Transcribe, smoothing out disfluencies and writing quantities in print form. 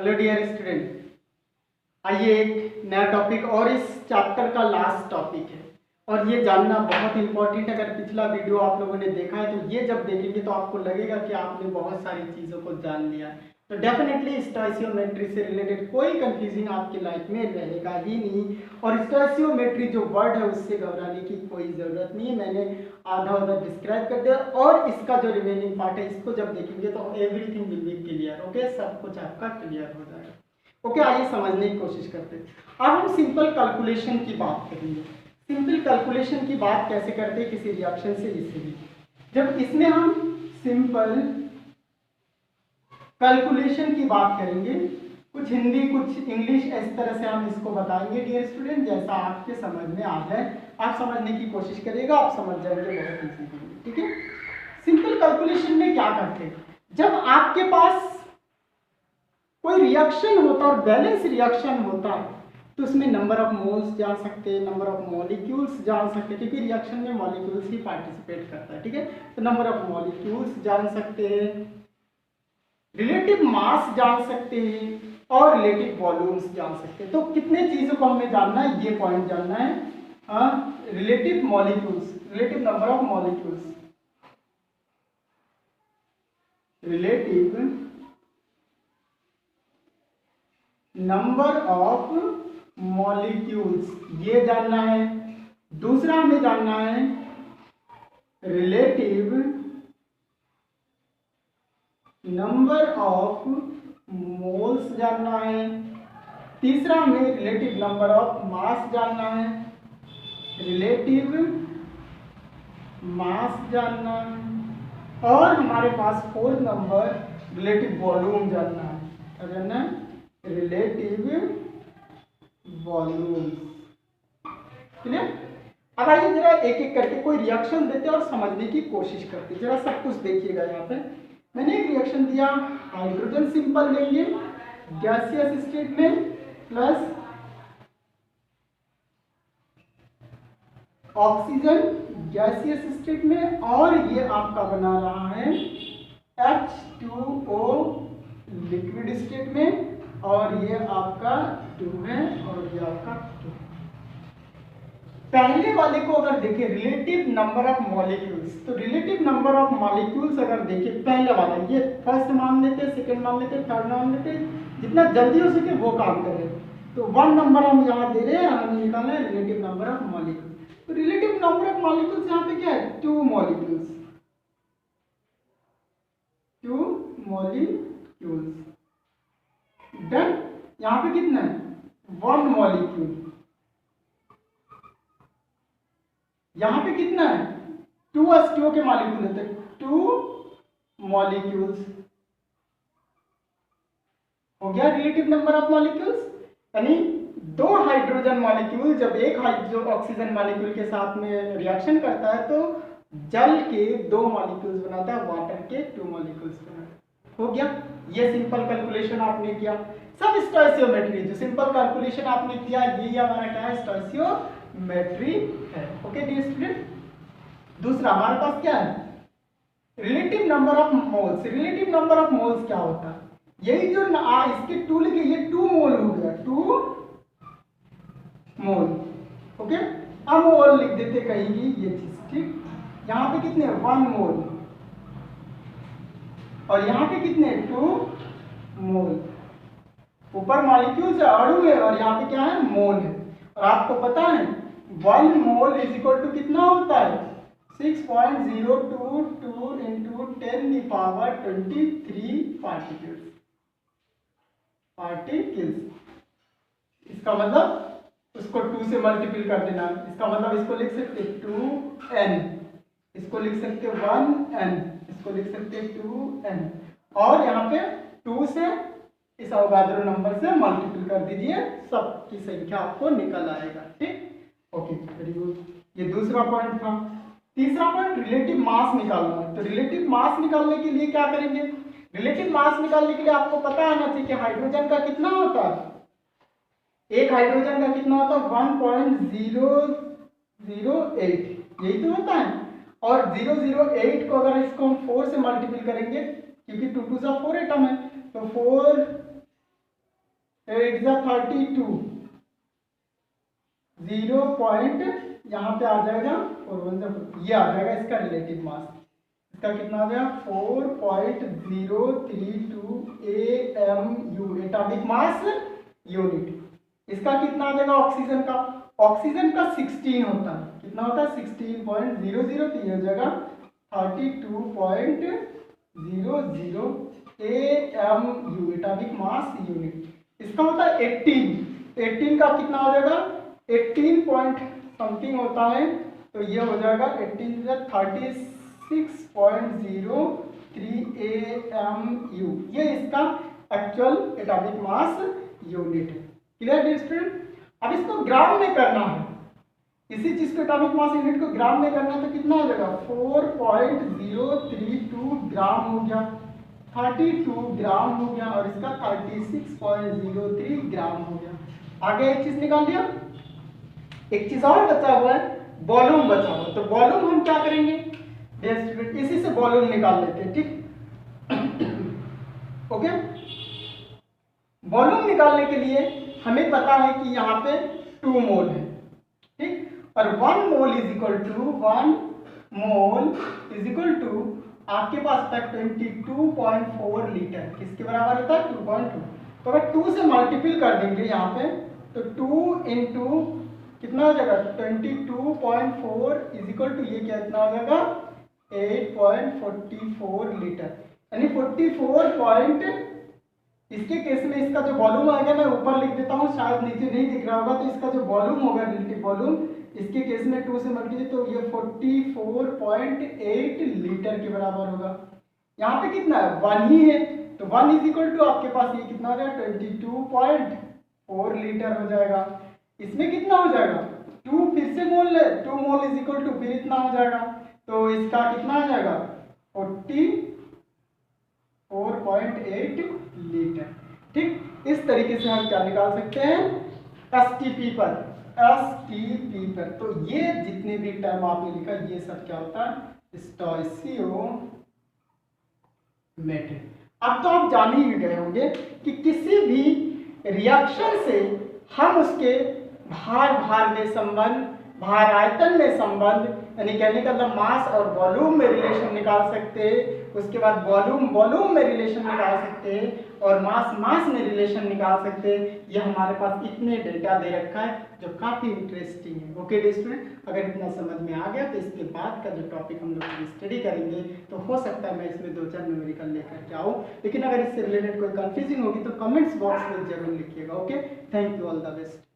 Hello dear student, आइए एक नया टॉपिक और इस चैप्टर का लास्ट टॉपिक है। और ये जानना बहुत इंपॉर्टेंट है। अगर पिछला वीडियो आप लोगों ने देखा है तो ये जब देखेंगे तो आपको लगेगा कि आपने बहुत सारी चीज़ों को जान लिया है। तो डेफिनेटली स्टोइशियोमेट्री से रिलेटेड कोई कंफ्यूजन आपकी लाइफ में रहेगा ही नहीं। और स्टोइशियोमेट्री जो वर्ड है उससे घबराने की कोई ज़रूरत नहीं है। मैंने आधा आधा डिस्क्राइब कर दिया और इसका जो रिमेनिंग पार्ट है इसको जब देखेंगे तो everything will be clear. Okay, सब कुछ आपका क्लियर हो जाएगा। ओके, आइए समझने की कोशिश करते हैं। अब हम सिंपल कैलकुलेशन की बात करेंगे। सिंपल कैलकुलेशन की बात कैसे करते हैं किसी रिएक्शन से इजीली। जब इसमें हम सिंपल कैलकुलेशन की बात करेंगे, कुछ हिंदी कुछ इंग्लिश इस तरह से हम इसको बताएंगे डियर स्टूडेंट, जैसा आपके समझ में आ जाए। आप समझने की कोशिश करिएगा, आप समझ जाएंगे बहुत इजीली। ठीक है, सिंपल कैलकुलेशन में क्या करते हैं, जब आपके पास कोई रिएक्शन होता है और बैलेंस रिएक्शन होता है तो उसमें नंबर ऑफ मोल्स जान सकते हैं, नंबर ऑफ मॉलिक्यूल्स जान सकते हैं, क्योंकि रिएक्शन में मॉलिक्यूल्स ही पार्टिसिपेट करता है। ठीक है, तो नंबर ऑफ मॉलिक्यूल्स जान सकते हैं, रिलेटिव मास जान सकते हैं और रिलेटिव वॉल्यूम्स जान सकते हैं। तो कितने चीजों को हमें जानना है, ये पॉइंट जानना है। Relative molecules, relative number of molecules, relative number of molecules ये जानना है। दूसरा हमें जानना है रिलेटिव नंबर ऑफ मोल्स जानना है। तीसरा हमें रिलेटिव नंबर ऑफ मास जानना है, रिलेटिव मास जानना है। और हमारे पास फोर्थ नंबर रिलेटिव वॉल्यूम जानना है। क्या जानना है? Relative volume. क्लियर? अब आइए जरा एक एक करके कोई रिएक्शन देते हैं और समझने की कोशिश करते हैं। जरा सब कुछ देखिएगा। यहाँ पे मैंने एक रिएक्शन दिया, हाइड्रोजन सिंपल लेंगे गैसियस स्टेट में प्लस ऑक्सीजन गैसियस स्टेट में, और ये आपका बना रहा है H2O लिक्विड स्टेट में, और ये आपका 2 है और ये आपका 2। पहले वाले को अगर देखें रिलेटिव नंबर ऑफ मॉलिक्यूल्स, तो रिलेटिव नंबर ऑफ मॉलिक्यूल्स अगर देखें पहले वाला, ये फर्स्ट मान लेते, सेकंड मान लेते, थर्ड मान लेते, जितना जल्दी हो सके वो काम करें। तो 1 नंबर हम यहाँ दे रहे हैं, हमें निकालना है रिलेटिव नंबर ऑफ मॉलिक्यूल्स। तो रिलेटिव नंबर ऑफ मॉलिक्यूल्स यहाँ पे क्या है? 2 मॉलिक्यूल्स, 2 मॉलिक्यूल्स। डन। यहाँ पे कितना है? 1 मॉलिक्यूल। यहाँ पे कितना है? 2 H2O के मॉलिक्यूल होते हैं, 2 मॉलिक्यूल्स। हो गया रिलेटिव नंबर ऑफ मॉलिक्यूल्स। यानी 2 हाइड्रोजन मॉलिक्यूल जब एक ऑक्सीजन मॉलिक्यूल के साथ में रिएक्शन करता है तो जल के 2 मॉलिक्यूल्स बनाता है, वाटर के 2 मॉलिक्यूल्स बनाता है। हो गया, ये सिंपल कैलकुलेशन आपने किया। सब स्टोइशियोमेट्री, जो सिंपल कैलकुलेशन आपने किया यही हमारा क्या है? स्टोइशियोमेट्री है। ओके डियर स्टूडेंट, दूसरा हमारे पास क्या है? Relative number of moles. Relative number of moles क्या होता है? यही जो इसके 2 लिखे, ये 2 मोल हो गया, 2 मोल। ओके, अब मोल लिख देते कहीं ये चीज। ठीक, यहाँ पे कितने? 1 मोल, और यहाँ पे कितने? 2 मोल। ऊपर मॉलिक्यूल से अणु है और यहाँ पे क्या है? मोल है। और आपको पता है 1 मोल इज इक्वल टू कितना होता है? 6.022 इंटू 10⁻23 पार्टिकल्स। इसका मतलब उसको 2 से मल्टीपल कर देना। इसका मतलब इसको लिख सकते 2n, इसको लिख सकते 1n, इसको लिख सकते 2n, और यहाँ पे 2 से इस अवगाद्रो नंबर से मल्टीपल कर दीजिए, सबकी संख्या आपको निकल आएगा। ठीक, ओके, वेरी गुड। ये दूसरा पॉइंट था। तीसरा पॉइंट रिलेटिव मास निकालना है। तो रिलेटिव मास निकालने के लिए क्या करेंगे? रिलेटिव मास निकालने के लिए आपको पता आना चाहिए कि हाइड्रोजन का कितना होता है। एक हाइड्रोजन का कितना होता है? 1.008, यही तो होता है। और 008 को अगर इसको हम 4 से मल्टीपल करेंगे, क्योंकि 2 2 4 एटम है, तो 4 इट्स 32 0 यहाँ पे आ जाएगा और ये आ जाएगा इसका रिलेटिव मास। इसका कितना आ जाएगा 4.032 AMU एटॉमिक मास यूनिट। इसका कितना आ जाएगा ऑक्सीजन का 16 होता है, कितना होता है 16.00, तो ये हो जाएगा 32.00 AMU एटॉमिक मास यूनिट। इसका होता है 18 का कितना हो जाएगा 18 पॉइंट समथिंग होता है, तो ये हो जाएगा 18 36.03 AMU, ये इसका एक्चुअल एटॉमिक मास यूनिट है। Clear student? अब इसको ग्राम में करना है, इसी चीज को एटॉमिक मास यूनिट को ग्राम में करना है, तो कितना हो जाएगा 4.032 ग्राम हो गया, 32 ग्राम हो गया और इसका 36.03 ग्राम हो गया। आगे एक चीज निकाल दिया, एक चीज और बचा हुआ है, वॉल्यूम बचा हुआ है। तो वॉल्यूम हम क्या करेंगे, इसी से वॉल्यूम निकाल लेते हैं। ठीक, ओके। वॉल्यूम निकालने के लिए हमें पता है कि यहाँ पे 2 मोल है, ठीक, और 1 मोल इज इक्वल टू आपके पास तक 22.4 लीटर, किसके बराबर होता है 2.2। तो अगर 2 से मल्टीपल कर देंगे यहाँ पे, तो 2 इंटू कितना हो जाएगा 22.4 इज इक्वल टू ये क्या इतना हो जाएगा 8.44 लीटर, यानी 44 पॉइंट। इसके केस में इसका जो वॉल्यूम आएगा मैं ऊपर लिख देता हूँ, शायद नीचे नहीं दिख रहा होगा, तो इसका जो वॉल्यूम होगा रिलेटिव वॉल्यूम इसके केस में 2 से मल्टीप्लाई, तो ये 44.8 लीटर के बराबर होगा। यहाँ पे कितना है 1 ही है, तो 1 इज इक्वल टू आपके पास ये कितना हो जाएगा 22.4 लीटर हो जाएगा। इसमें कितना हो जाएगा 2 फिर से मोल है, 2 मोल इज इक्वल टू फिर इतना हो जाएगा, तो इसका कितना आ जाएगा 44.8 लीटर। ठीक, इस तरीके से हम क्या निकाल सकते हैं एसटीपी पर। तो ये जितने भी टर्म आपने लिखा ये सब क्या होता है स्टोइसियोमेट्रिक। अब तो आप जान ही गए होंगे कि किसी भी रिएक्शन से हम उसके भार में संबंध, भार आयतन में संबंध, यानी कहने का मतलब मास और वॉल्यूम में रिलेशन निकाल सकते हैं, उसके बाद वॉल्यूम में रिलेशन निकाल सकते हैं और मास में रिलेशन निकाल सकते हैं। ये हमारे पास इतने डेटा दे रखा है जो काफी इंटरेस्टिंग है। ओके स्टूडेंट, अगर इतना समझ में आ गया तो इसके बाद का जो टॉपिक हम लोग स्टडी करेंगे तो हो सकता है मैं इसमें 2-4 न्यूमेरिकल लेकर के आऊँ, लेकिन अगर इससे रिलेटेड कोई कंफ्यूजिंग होगी तो कमेंट्स बॉक्स में जरूर लिखिएगा। Okay, thank you, all the best.